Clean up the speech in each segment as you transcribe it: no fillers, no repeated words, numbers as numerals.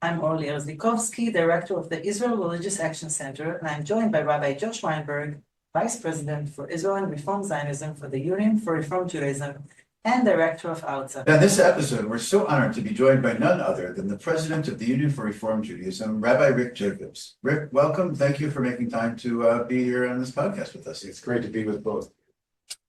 I'm Orly Erez-Likhovski, Director of the Israel Religious Action Center, and I'm joined by Rabbi Josh Weinberg, Vice President for Israel Reform Zionism for the Union for Reform Judaism, and Director of IRAC. Now, in this episode, we're so honored to be joined by none other than the President of the Union for Reform Judaism, Rabbi Rick Jacobs. Rick, welcome. Thank you for making time to be here on this podcast with us. It's great to be with both.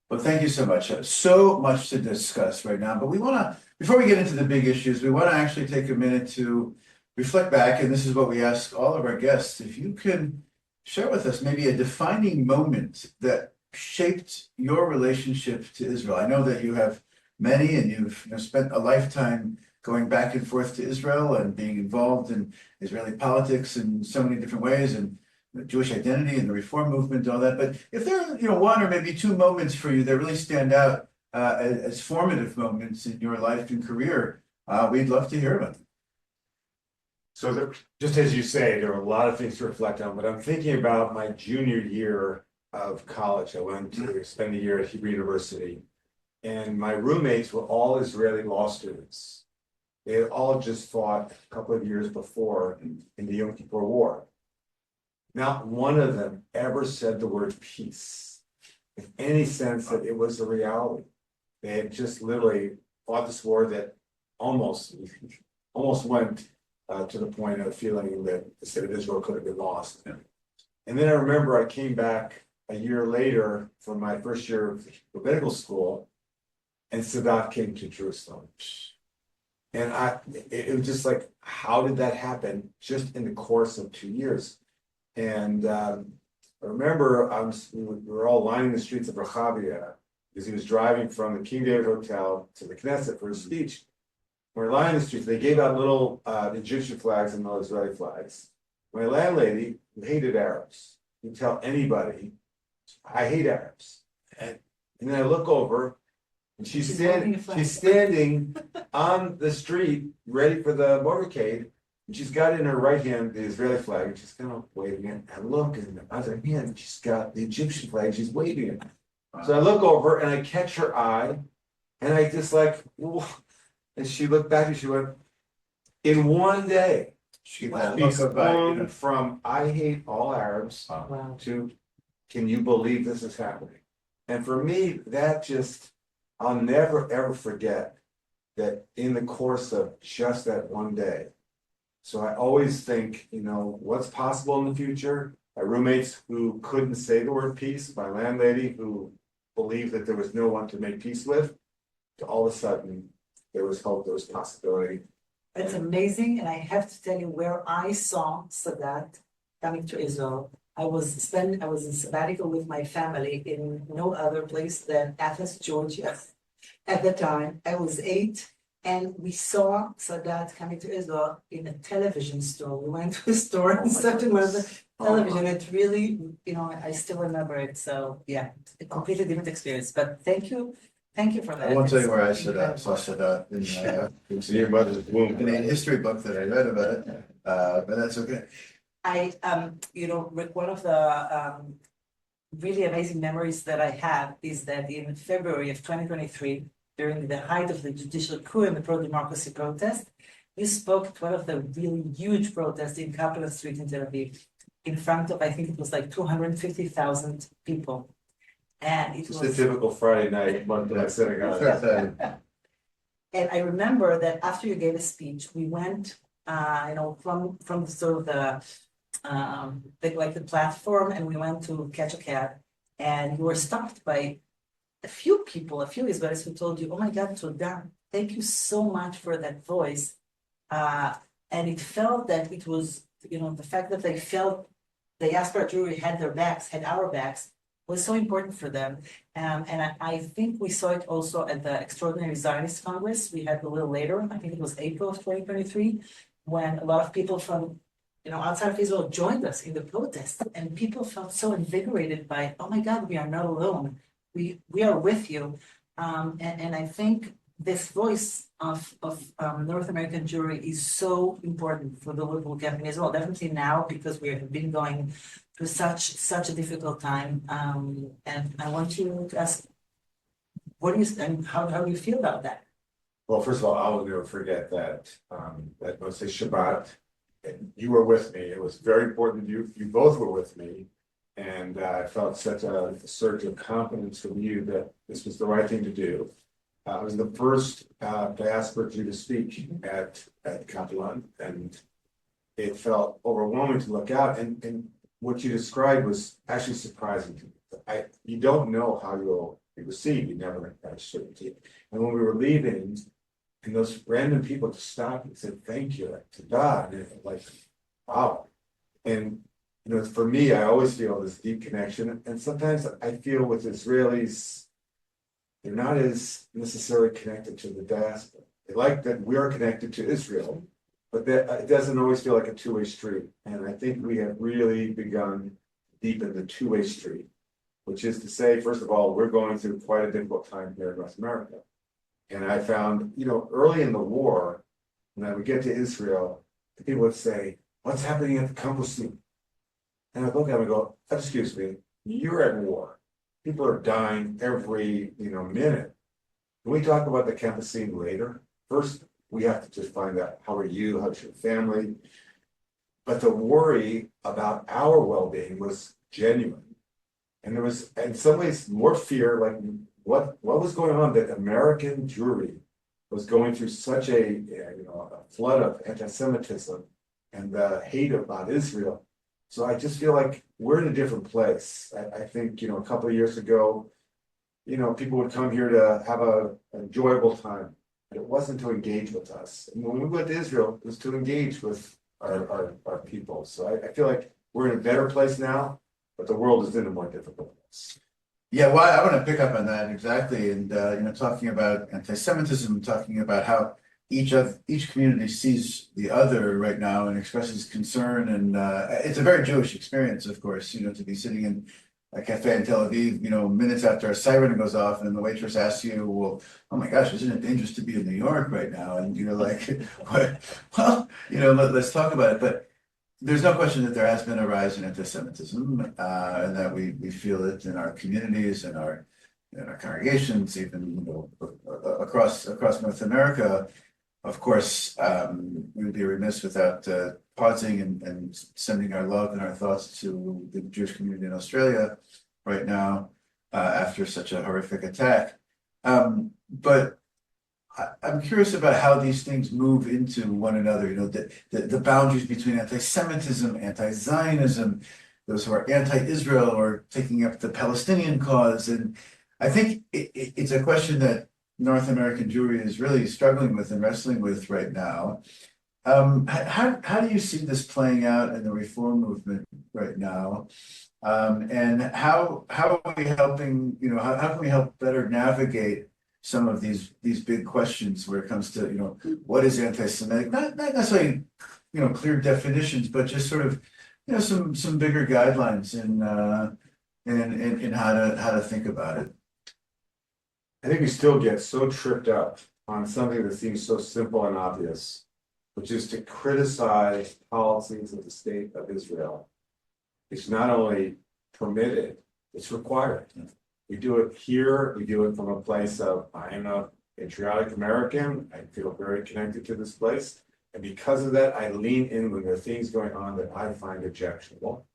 Well, thank you so much. So much to discuss right now, but we want to, before we get into the big issues, we want to actually take a minute to reflect back, and this is what we ask all of our guests. If you can share with us maybe a defining moment that shaped your relationship to Israel. I know that you have many, and you've spent a lifetime going back and forth to Israel and being involved in Israeli politics in so many different ways, and Jewish identity and the Reform movement, all that. But if there are, one or maybe two moments for you that really stand out as formative moments in your life and career, we'd love to hear about them. So just as you say, there are a lot of things to reflect on, but I'm thinking about my junior year of college. I went to spend a year at Hebrew University, and my roommates were all Israeli law students. They had all just fought a couple of years before in the Yom Kippur War. Not one of them ever said the word peace, in any sense that it was a reality. They had just literally fought this war that almost went to the point of feeling that the state of Israel could have been lost. Yeah. And then I remember I came back a year later from my first year of rabbinical school, and Sadat came to Jerusalem. And it was just like, how did that happen just in the course of 2 years? And I remember we were all lining the streets of Rehavia because he was driving from the King David Hotel to the Knesset for his speech. We were lining the streets. They gave out little Egyptian flags and little Israeli flags. My landlady, who hated Arabs, would tell anybody, I hate Arabs. And then I look over, and she's standing on the street ready for the motorcade. And she's got in her right hand the Israeli flag, and she's kind of waving it. I look, and in the other hand, she's got the Egyptian flag, she's waving it. So I look over, and I catch her eye, and I just like, whoa. And she looked back, and she went, in one day, she's gone from I hate all Arabs to can you believe this is happening? And for me, that just, I'll never, ever forget that in the course of just that one day. So I always think, what's possible in the future? My roommates who couldn't say the word peace, my landlady who believed that there was no one to make peace with, to all of a sudden, there was hope, there was possibility. It's amazing, and I have to tell you where I saw Sadat coming to Israel. I was in sabbatical with my family in no other place than Athens, Georgia. At the time, I was 8. And we saw Sadat coming to Israel in a television store. We went to a store and started with the television. It really, I still remember it. So yeah, a completely different experience. But thank you for that. I won't tell you where I saw Sadat in your mother's womb. In a history book that I read about it, but that's okay. Rick, one of the really amazing memories that I have is that in February of 2023. During the height of the judicial coup and the pro-democracy protest, you spoke at one of the really huge protests in Capitol Street in Tel Aviv, in front of, I think it was like 250,000 people. And it was a typical Friday night, Monday synagogue. And I remember that after you gave a speech, we went, from sort of the platform, and we went to catch a cab, and you were stopped by a few Israelis who told you, oh my God, Toda, thank you so much for that voice. And it felt that it was, the fact that they felt the Diaspora Jewry had our backs, was so important for them. And I think we saw it also at the Extraordinary Zionist Congress we had a little later. I think it was April of 2023, when a lot of people from outside of Israel joined us in the protest, and people felt so invigorated by, oh my God, we are not alone. We are with you, and I think this voice of North American Jewry is so important for the local camp in Israel. Definitely now, because we have been going through such a difficult time. And I want you to ask, how do you feel about that? Well, first of all, I will never forget that that Moshe Shabbat you were with me. It was very important. You both were with me. And I felt such a surge of confidence from you that this was the right thing to do. I was the first diaspora Jew to speak at Kaplan, and it felt overwhelming to look out. And what you described was actually surprising to me. You don't know how you'll be received. You never have certainty. And when we were leaving, and those random people just stopped and said, thank you to God. And like, wow. And for me, I always feel this deep connection. And sometimes I feel with Israelis, they're not as necessarily connected to the diaspora. They like that we're connected to Israel, but that it doesn't always feel like a two-way street. And I think we have really begun deep in the two-way street, which is to say, first of all, we're going through quite a difficult time here in North America. And I found, early in the war, when I would get to Israel, the people would say, what's happening at the Khampusim? And I'd look at them and go, excuse me, you're at war. People are dying every, minute. Can we talk about the Khampusim later? First, we have to just find out, how are you? How's your family? But the worry about our well-being was genuine. And there was, in some ways, more fear, like what was going on, that American Jewry was going through such a flood of anti-Semitism and the hate about Israel. So I just feel like we're in a different place. I think, a couple of years ago, people would come here to have an enjoyable time. And it wasn't to engage with us. And when we went to Israel, it was to engage with our people. So I feel like we're in a better place now, but the world is in a more difficult place. Yeah, well, I want to pick up on that exactly, and talking about anti-Semitism, talking about how each community sees the other right now and expresses concern, and it's a very Jewish experience, of course, to be sitting in a cafe in Tel Aviv, minutes after a siren goes off, and the waitress asks you, "Well, oh my gosh, isn't it dangerous to be in New York right now?" And what? Let's talk about it, but. There's no question that there has been a rise in anti-Semitism, and that we feel it in our communities and in our congregations, even across North America. Of course, we would be remiss without pausing and sending our love and our thoughts to the Jewish community in Australia right now after such a horrific attack. But I'm curious about how these things move into one another, the boundaries between anti-Semitism, anti-Zionism, those who are anti-Israel or taking up the Palestinian cause. And I think it's a question that North American Jewry is really struggling with and wrestling with right now. How do you see this playing out in the reform movement right now? And how are we helping, how can we help better navigate some of these big questions where it comes to what is anti-Semitic, not necessarily clear definitions, but just sort of some bigger guidelines in how to think about it. I think we still get so tripped up on something that seems so simple and obvious, which is to criticize policies of the state of Israel. It's not only permitted, it's required. We do it here. We do it from a place of, I am a patriotic American. I feel very connected to this place. And because of that, I lean in when there are things going on that I find objectionable.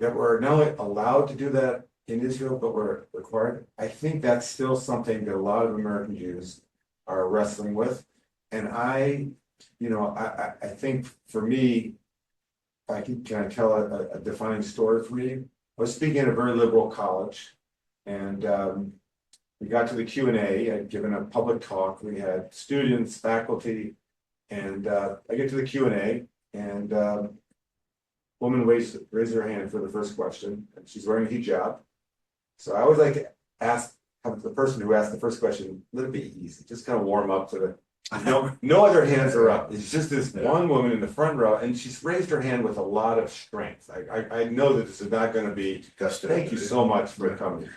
That we're not only allowed to do that in Israel, but we're required. I think that's still something that a lot of American Jews are wrestling with. And I think for me, can I tell a defining story for me? I was speaking at a very liberal college. And we got to the Q&A. I'd given a public talk. We had students, faculty, and I get to the Q&A, and a woman raised her hand for the first question, and she's wearing a hijab. So I always like to have the person who asked the first question a little bit easy, just kind of warm up to no other hands are up. It's just this one woman in the front row, and she's raised her hand with a lot of strength. I know that this is not going to be, thank you so much for coming.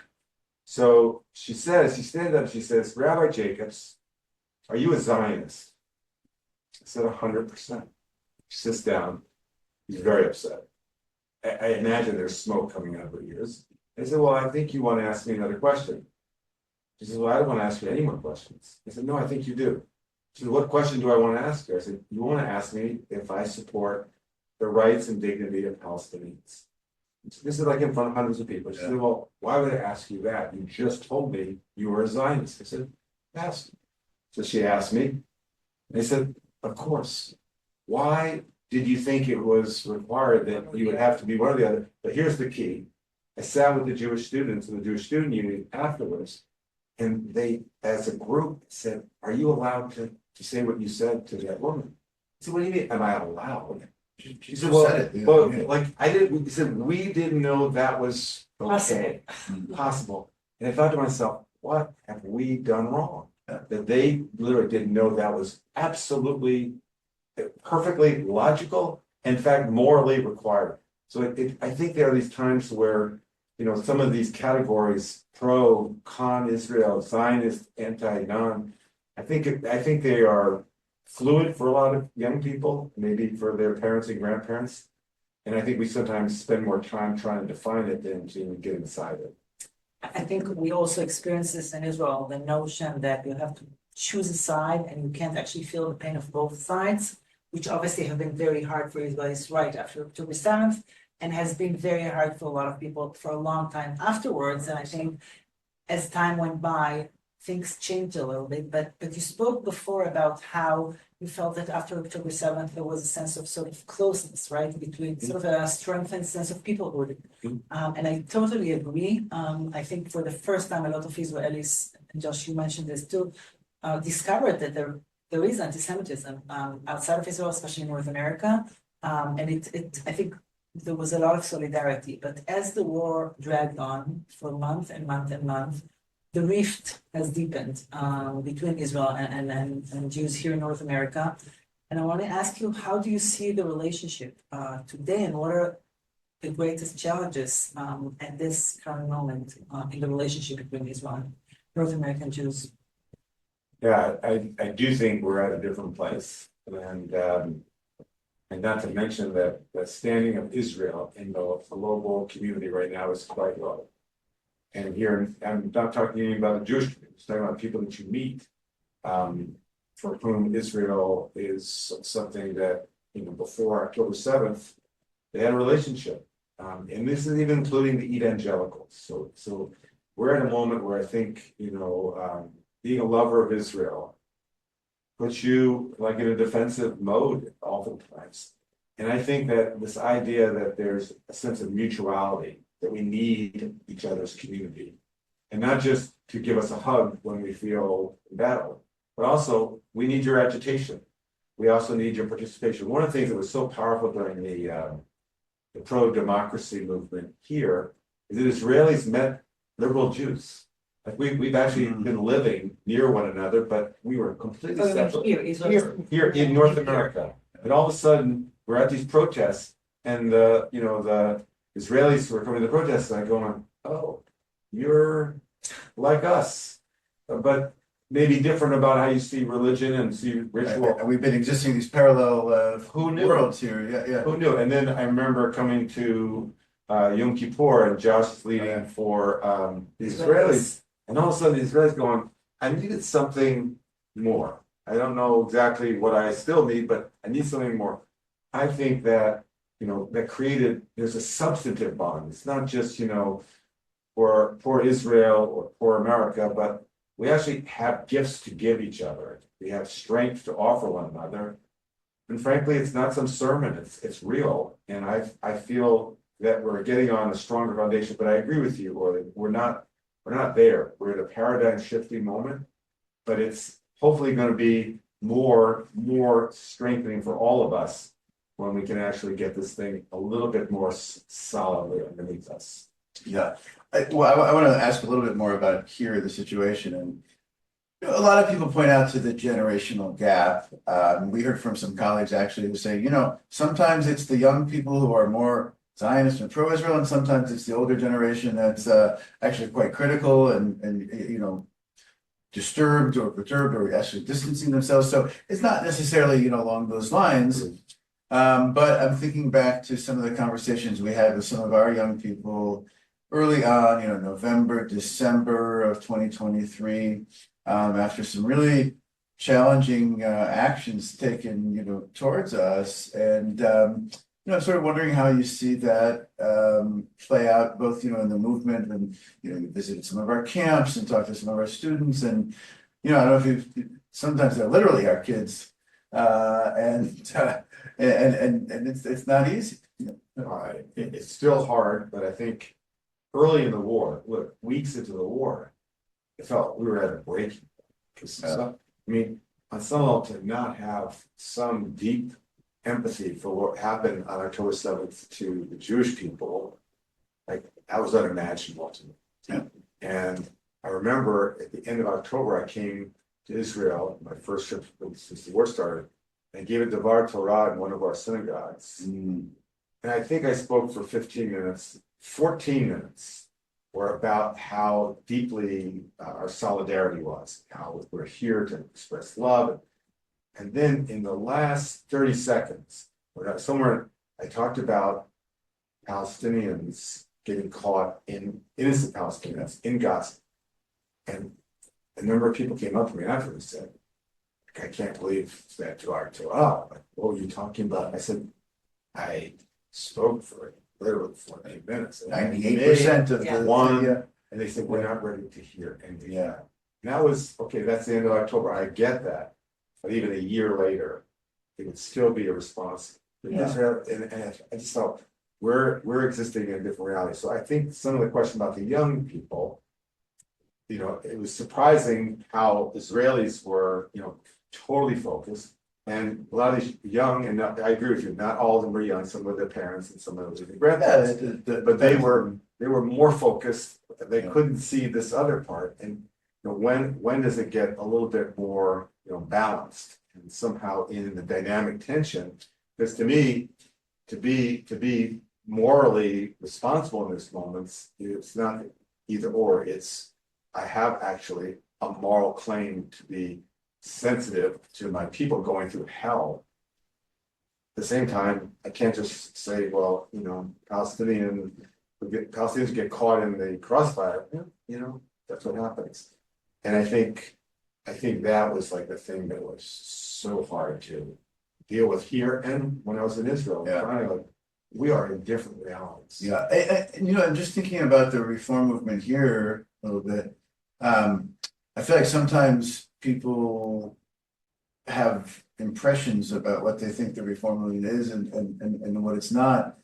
So she stands up, she says, Rabbi Jacobs, are you a Zionist? I said 100%. She sits down. She's very upset. I imagine there's smoke coming out of her ears. I said, well, I think you want to ask me another question. She says, well, I don't want to ask you any more questions. I said, no, I think you do. She said, what question do I want to ask you? I said, you want to ask me if I support the rights and dignity of Palestinians. This is like in front of hundreds of people. She said, well, why would I ask you that? You just told me you were a Zionist. I said, ask me. So she asked me. And I said, of course. Why did you think it was required that you would have to be one or the other? But here's the key. I sat with the Jewish students in the Jewish Student Union afterwards, and they, as a group, said, are you allowed to say what you said to that woman? I said, what do you mean? Am I allowed? She said, well, like I didn't, he said, we didn't know that was okay, possible. And I thought to myself, what have we done wrong? That they literally didn't know that was absolutely, perfectly logical, in fact, morally required. So I think there are these times where, some of these categories, pro, con Israel, Zionist, anti, non, I think they are fluid for a lot of young people, maybe for their parents and grandparents. And I think we sometimes spend more time trying to define it than to get inside it. I think we also experience this in Israel, the notion that you have to choose a side and you can't actually feel the pain of both sides, which obviously have been very hard for Israelis right after October 7th, and has been very hard for a lot of people for a long time afterwards. And I think as time went by, things changed a little bit, but you spoke before about how you felt that after October 7th, there was a sense of sort of closeness, right, between sort of a strengthened sense of peoplehood. And I totally agree. I think for the first time, a lot of Israelis, and Josh, you mentioned this too, discovered that there is anti-Semitism outside of Israel, especially in North America. And I think there was a lot of solidarity. But as the war dragged on for month and month and month, the rift has deepened between Israel and Jews here in North America. And I want to ask you, how do you see the relationship today, and what are the greatest challenges at this current moment in the relationship between Israel and North American Jews? Yeah, I do think we're at a different place. And not to mention that the standing of Israel in the global community right now is quite low. And here, I'm not talking about the Jewish community, I'm talking about people that you meet, for whom Israel is something that, before October 7th, they had a relationship. And this is even including the evangelicals. So we're at a moment where I think, being a lover of Israel puts you like in a defensive mode oftentimes. And I think that this idea that there's a sense of mutuality, that we need each other's community, and not just to give us a hug when we feel in battle, but also we need your agitation. We also need your participation. One of the things that was so powerful during the pro-democracy movement here is that Israelis met liberal Jews. Like we've actually been living near one another, but we were completely separate. Here in North America. And all of a sudden, we're at these protests, and the Israelis who are coming to the protests are going, oh, you're like us, but maybe different about how you see religion and see ritual. And we've been existing these parallel worlds here. Yeah. Who knew? And then I remember coming to Yom Kippur, and Josh is leading for the Israelis. And all of a sudden, the Israelis going, I needed something more. I don't know exactly what I still need, but I need something more. I think that, there's a substantive bond. It's not just, for Israel or for America, but we actually have gifts to give each other. We have strength to offer one another. And frankly, it's not some sermon, it's real. And I feel that we're getting on a stronger foundation, but I agree with you, Orly. We're not there. We're at a paradigm shifting moment, but it's hopefully going to be more strengthening for all of us when we can actually get this thing a little bit more solidly underneath us. Yeah. I want to ask a little bit more about here, the situation. And a lot of people point out to the generational gap. We heard from some colleagues actually who say, sometimes it's the young people who are more Zionist and pro-Israel, and sometimes it's the older generation that's actually quite critical and disturbed or perturbed or actually distancing themselves. So it's not necessarily, along those lines. But I'm thinking back to some of the conversations we had with some of our young people early on, November, December of 2023, after some really challenging actions taken, towards us. And, I'm sort of wondering how you see that play out both, in the movement and, you visited some of our camps and talked to some of our students. And, I don't know if sometimes they're literally our kids. And it's not easy. It's still hard, but I think early in the war, weeks into the war, it felt we were at a breaking point. On some level, to not have some deep empathy for what happened on October 7th to the Jewish people, like that was unimaginable to me. Yeah. And I remember at the end of October, I came to Israel, my first trip since the war started, and gave a Devar Torah in one of our synagogues. And I think I spoke for 15 minutes. 14 minutes were about how deeply our solidarity was, how we're here to express love. And then in the last 30 seconds, somewhere I talked about Palestinians getting caught innocent Palestinians in Gaza. And a number of people came up to me after and said, I can't believe that Devar Torah. What were you talking about? I said, I spoke for literally 14 minutes. 98% of the one, and they said, we're not ready to hear anything. Yeah. And that was, okay, that's the end of October. I get that. But even a year later, it would still be a response to Israel. And I just thought, we're existing in a different reality. So I think some of the question about the young people, it was surprising how Israelis were, totally focused. And a lot of these young, and I agree with you, not all of them were young, some of their parents and some of their grandparents, but they were more focused. They couldn't see this other part. And when does it get a little bit more balanced and somehow in the dynamic tension? Because to me, to be morally responsible in these moments, it's not either or. It's I have actually a moral claim to be sensitive to my people going through hell. At the same time, I can't just say, well, Palestinians get caught in the crossfire. That's what happens. And I think that was like the thing that was so hard to deal with here and when I was in Israel. We are in different realities. Yeah, I'm just thinking about the reform movement here a little bit. I feel like sometimes people have impressions about what they think the reform movement is and what it's not.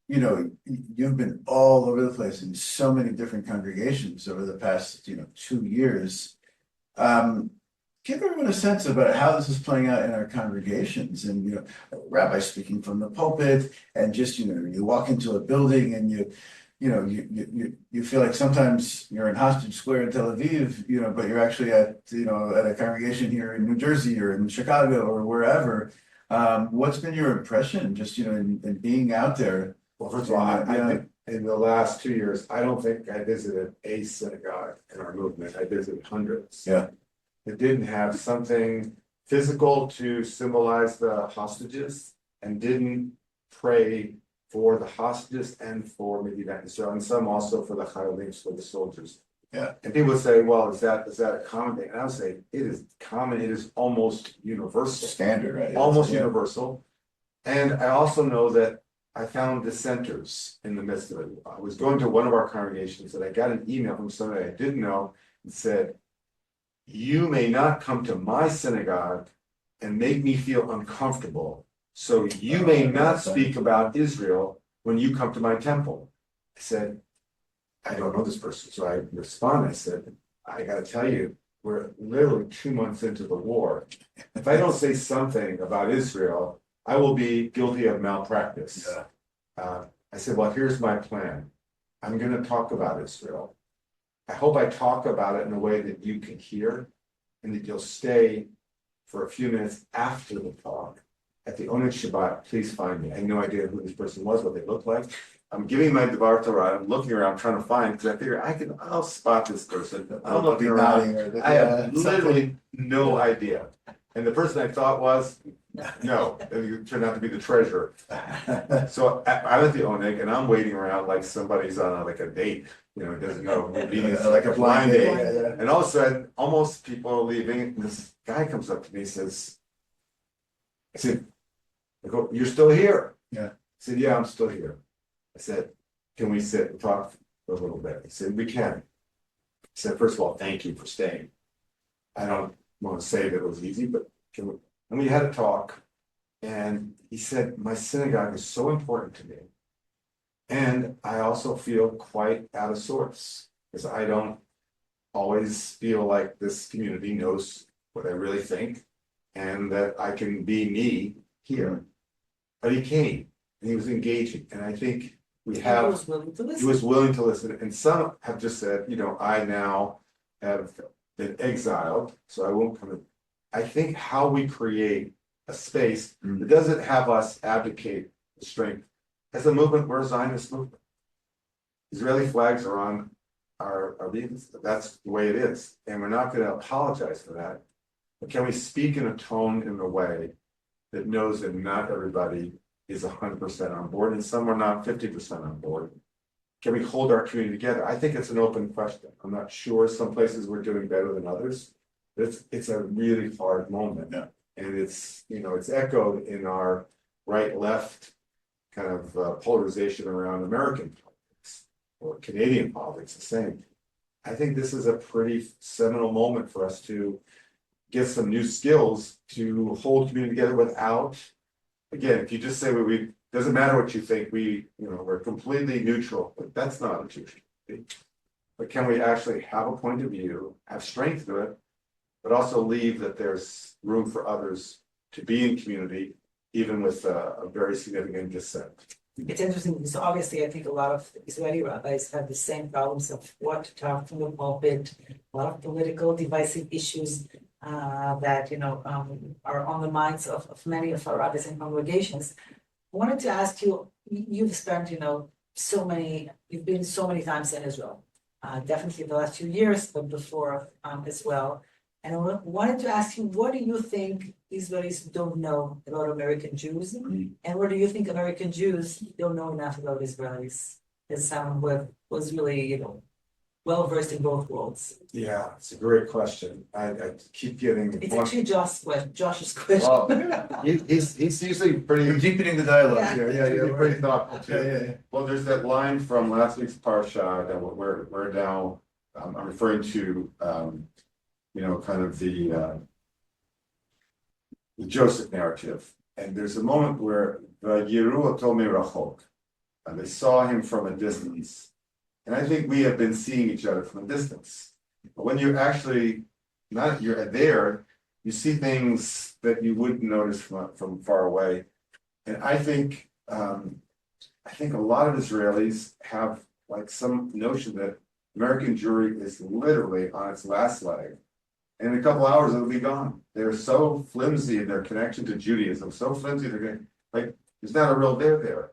You've been all over the place in so many different congregations over the past, 2 years. Give everyone a sense about how this is playing out in our congregations and, rabbis speaking from the pulpit and just, you walk into a building and you feel like sometimes you're in Hostage Square in Tel Aviv, but you're actually at a congregation here in New Jersey or in Chicago or wherever. What's been your impression just, in being out there? Well, first of all, I think in the last 2 years, I don't think I visited a synagogue in our movement. I visited hundreds. Yeah. It didn't have something physical to symbolize the hostages and didn't pray for the hostages and for maybe that Israel and some also for the chayalim, for the soldiers. Yeah. And people would say, well, is that a common thing? And I would say it is common, it is almost universal. Standard, right? Almost universal. And I also know that I found dissenters in the midst of it. I was going to one of our congregations and I got an email from somebody I didn't know and said, you may not come to my synagogue and make me feel uncomfortable. So you may not speak about Israel when you come to my temple. I said, I don't know this person. So I responded, I said, I got to tell you, we're literally 2 months into the war. If I don't say something about Israel, I will be guilty of malpractice. Yeah. I said, well, here's my plan. I'm going to talk about Israel. I hope I talk about it in a way that you can hear and that you'll stay for a few minutes after the talk. At the Oneg Shabbat, please find me. I had no idea who this person was, what they looked like. I'm giving my Devar Torah. I'm looking around trying to find, because I figure I'll spot this person. I'm looking around. I have literally no idea. And the person I thought was No, you turned out to be the treasurer. So I'm at the ONIC and I'm waiting around like somebody's on like a date, doesn't know. Like a blind date. And all of a sudden, almost people are leaving. And this guy comes up to me and says, I go, you're still here? Yeah. I said, yeah, I'm still here. I said, can we sit and talk for a little bit? He said, we can. I said, first of all, thank you for staying. I don't want to say that it was easy, but can we? And we had a talk. And he said, my synagogue is so important to me. And I also feel quite out of sorts because I don't always feel like this community knows what I really think and that I can be me here. But he came and he was engaging. And I think He was willing to he listen. was willing to listen. And some have just said, I now have been exiled, so I won't come in. I think how we create a space that doesn't have us abdicate the strength. As a movement, we're a Zionist movement. Israeli flags are on our leaders. That's the way it is. And we're not going to apologize for that. But can we speak in a tone, in a way that knows that not everybody is 100% on board and some are not 50% on board? Can we hold our community together? I think it's an open question. I'm not sure. Some places we're doing better than others. But it's a really hard moment. Yeah. And it's echoed in our right-left kind of polarization around American politics or Canadian politics, the same. I think this is a pretty seminal moment for us to get some new skills to hold community together without, again, if you just say we doesn't matter what you think, we're completely neutral, but that's not a Jewish community. But can we actually have a point of view, have strength to it, but also leave that there's room for others to be in community, even with a very significant dissent. It's interesting because obviously I think a lot of Israeli rabbis have the same problems of what to talk from the pulpit, a lot of political divisive issues that are on the minds of many of our rabbis and congregations. I wanted to ask you, you've spent you've been so many times in Israel, definitely the last few years, but before as well. And I wanted to ask you, what do you think Israelis don't know about American Jews? And what do you think American Jews don't know enough about Israelis? As someone who was really, well versed in both worlds. Yeah, it's a great question. I keep getting. It's actually Josh's question. Well, he's usually pretty. You're deepening the dialogue Yeah. here. He's usually pretty thoughtful too. Yeah. Well, there's that line from last week's parsha that we're now. I'm referring to, kind of the Joseph narrative, and there's a moment where Yiru oto mirachok, and they saw him from a distance. And I think we have been seeing each other from a distance. But when you're actually you're there, you see things that you wouldn't notice from far away. And I think a lot of Israelis have like some notion that American Jewry is literally on its last leg. And in a couple hours it'll be gone. They're so flimsy in their connection to Judaism, so flimsy they're going there's not a real there.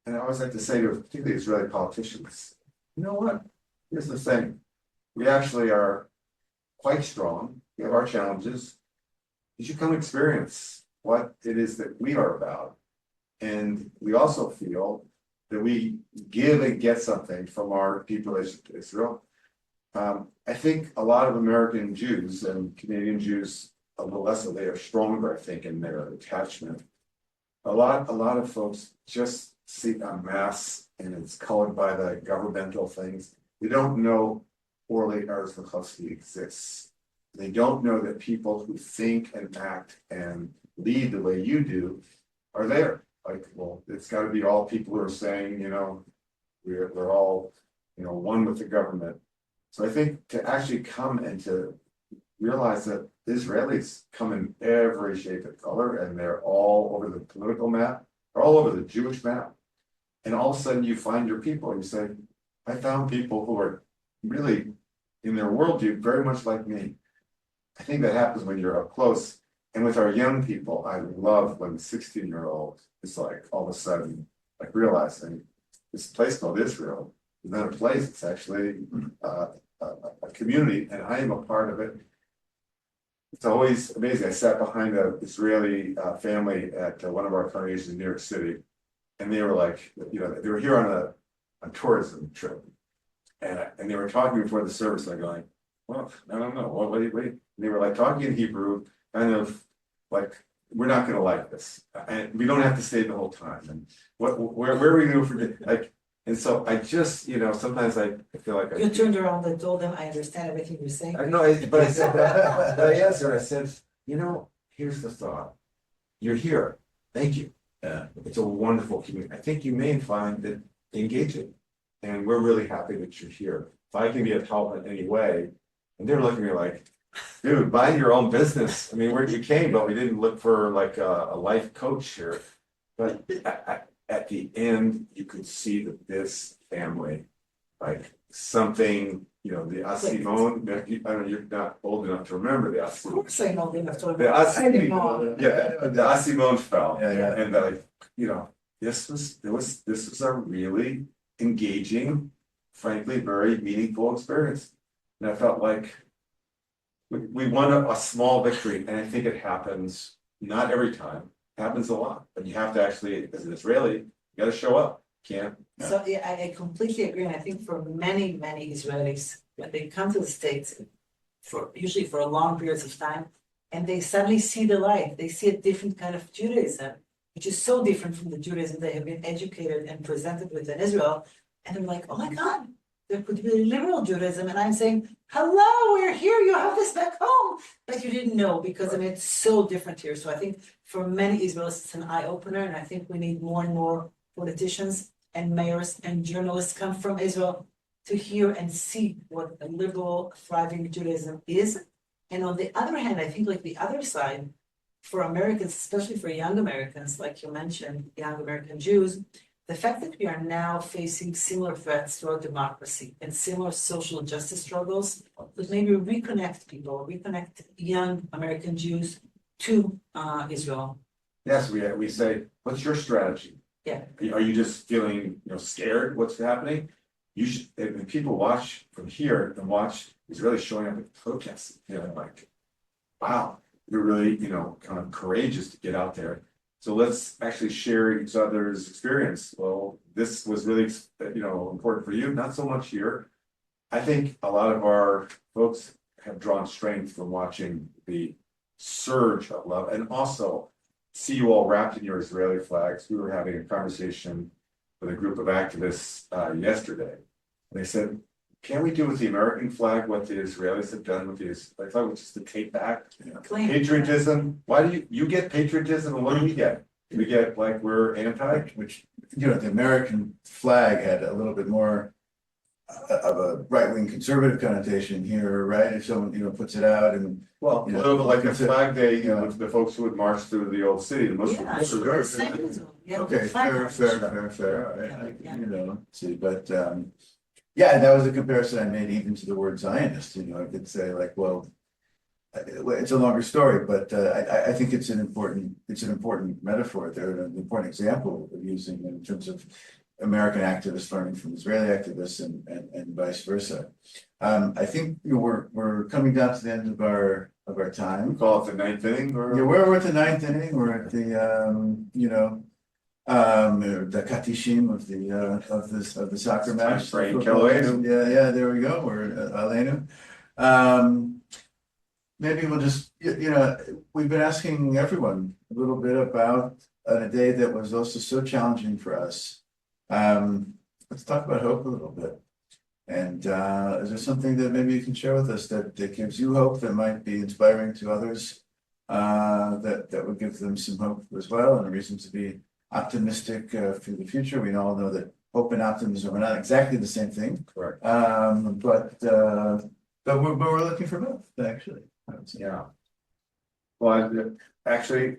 And I always like to say to particularly Israeli politicians, you know what? Here's the thing. We actually are quite strong. We have our challenges. You should come experience what it is that we are about. And we also feel that we give and get something from our people of Israel. I think a lot of American Jews and Canadian Jews, a little less so, they are stronger, I think, in their attachment. A lot of folks just see a mass and it's colored by the governmental things. They don't know Orly Erez-Likhovski exists. They don't know that people who think and act and lead the way you do are there. It's got to be all people who are saying, we're all, one with the government. So I think to actually come and to realize that Israelis come in every shape and color, and they're all over the political map, they're all over the Jewish map. And all of a sudden you find your people and you say, I found people who are really in their worldview very much like me. I think that happens when you're up close. And with our young people, I love when the 16-year-old is like all of a sudden like realizing this place called Israel is not a place, it's actually a community, and I am a part of it. it's always amazing. I sat behind an Israeli family at one of our congregations in New York City, and they were like, they were here on a tourism trip, and they were talking before the service. And I'm going, well, I don't know. What and they were like talking in Hebrew, kind of like, we're not going to like this, and we don't have to stay the whole time. And where are we going to forget? Like, and so I just, sometimes I feel like You turned around and told them, I understand everything you're saying. I know, but I said, but I answered. I said, here's the thought. You're here. Thank you. It's a wonderful community. I think you may find that engaging, and we're really happy that you're here. If I can be of help in any way, and they're looking at me like, dude, mind your own business. I mean, where you came, but we didn't look for like a life coach here. But at the end, you could see that this family, like something, the Asimon, I don't know, you're not old enough to remember the Of Asimon. course I know enough to The remember. Asimon, the Asimon fell. Yeah. And this was a really engaging, frankly, very meaningful experience. And I felt like we won a small victory, and I think it happens not every time, it happens a lot, but you have to actually, as an Israeli, you got to show up. Can't. So yeah, I completely agree, and I think for many, many Israelis, when they come to the States, usually for long periods of time, and they suddenly see the light, they see a different kind of Judaism, which is so different from the Judaism they have been educated and presented with in Israel, and they're like, oh my God, there could be liberal Judaism, and I'm saying, hello, we're here, you have this back home, but you didn't know, because it's so different here. So I think for many Israelis, it's an eye-opener, and I think we need more and more politicians and mayors and journalists come from Israel to hear and see what a liberal, thriving Judaism is. And on the other hand, I think like the other side, for Americans, especially for young Americans, like you mentioned, young American Jews, the fact that we are now facing similar threats to our democracy and similar social justice struggles would maybe reconnect young American Jews to Israel. Yes, we say, what's your strategy? Yeah. Are you just feeling, scared what's happening? You should, when people watch from here and watch Israelis showing up at protests, like, wow, you're really, kind of courageous to get out there. So let's actually share each other's experience. Well, this was really, important for you, not so much here. I think a lot of our folks have drawn strength from watching the surge of love, and also see you all wrapped in your Israeli flags. We were having a conversation with a group of activists yesterday. They said, can we do with the American flag what the Israelis have done with the Israeli flag, which is to take back patriotism? Why do you get patriotism, and what do we get? We get like we're anti? Which, the American flag had a little bit more of a right-wing conservative connotation here, right? If someone, puts it out and. Well, a little bit like a flag day, the folks who would march through the old city, the Muslim. Okay, fair. All right. See, but that was a comparison I made even to the word Zionist. I could say like, well, it's a longer story, but I think it's an important metaphor there, an important example of using in terms of American activists learning from Israeli activists and vice versa. I think we're coming down to the end of our time. Call it the ninth inning, or we're at the ninth inning. We're at the the katishim of the soccer match. There we go. We're at Aleinu. Maybe we'll just we've been asking everyone a little bit about a day that was also so challenging for us. Let's talk about hope a little bit. And is there something that maybe you can share with us that gives you hope, that might be inspiring to others, that would give them some hope as well, and a reason to be optimistic for the future? We all know that hope and optimism are not exactly the same thing. Correct. But we're looking for both, actually. Yeah. Well, actually,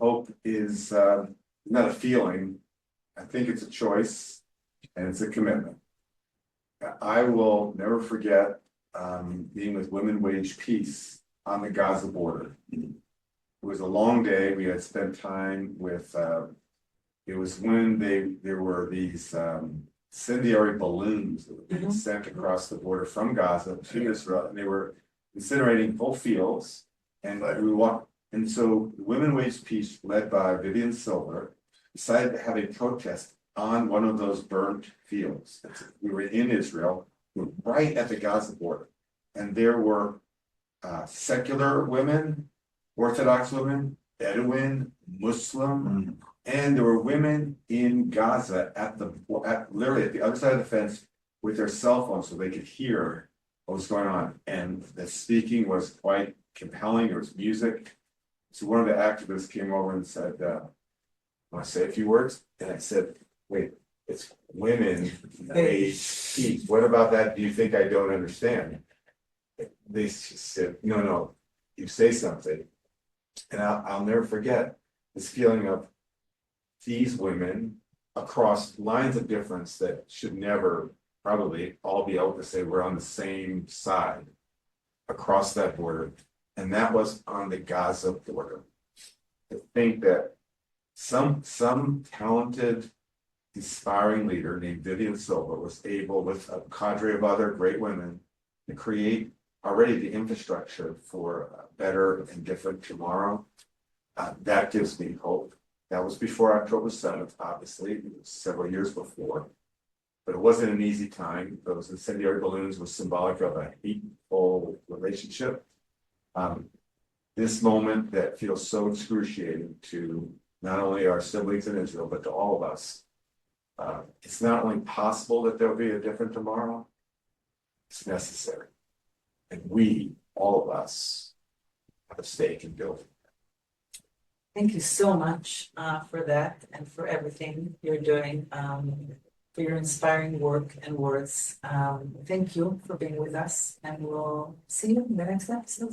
hope is not a feeling. I think it's a choice, and it's a commitment. I will never forget being with Women Wage Peace on the Gaza border. It was a long day. We had spent time with, it was when there were these incendiary balloons that were being sent across the border from Gaza to Israel, and they were incinerating whole fields And we walked, and so Women Wage Peace, led by Vivian Silver, decided to have a protest on one of those burnt fields. We were in Israel, we were right at the Gaza border, and there were secular women, Orthodox women, Bedouin, Muslim, and there were women in Gaza literally at the other side of the fence with their cell phones so they could hear what was going on. And the speaking was quite compelling. There was music. So one of the activists came over and said, "Want to say a few words?" And I said, "Wait, it's women wage peace. What about that? Do you think I don't understand?" They said, "No, you say something." And I'll never forget this feeling of these women across lines of difference that should never probably all be able to say we're on the same side across that border. And that was on the Gaza border. To think that some talented, inspiring leader named Vivian Silva was able, with a cadre of other great women, to create already the infrastructure for a better and different tomorrow. That gives me hope. That was before October 7th, obviously, it was several years before. But it wasn't an easy time. Those incendiary balloons were symbolic of a hateful relationship. This moment that feels so excruciating to not only our siblings in Israel, but to all of us. It's not only possible that there'll be a different tomorrow, it's necessary. And we, all of us, have a stake in building. Thank you so much for that and for everything you're doing, for your inspiring work and words. Thank you for being with us, and we'll see you in the next episode.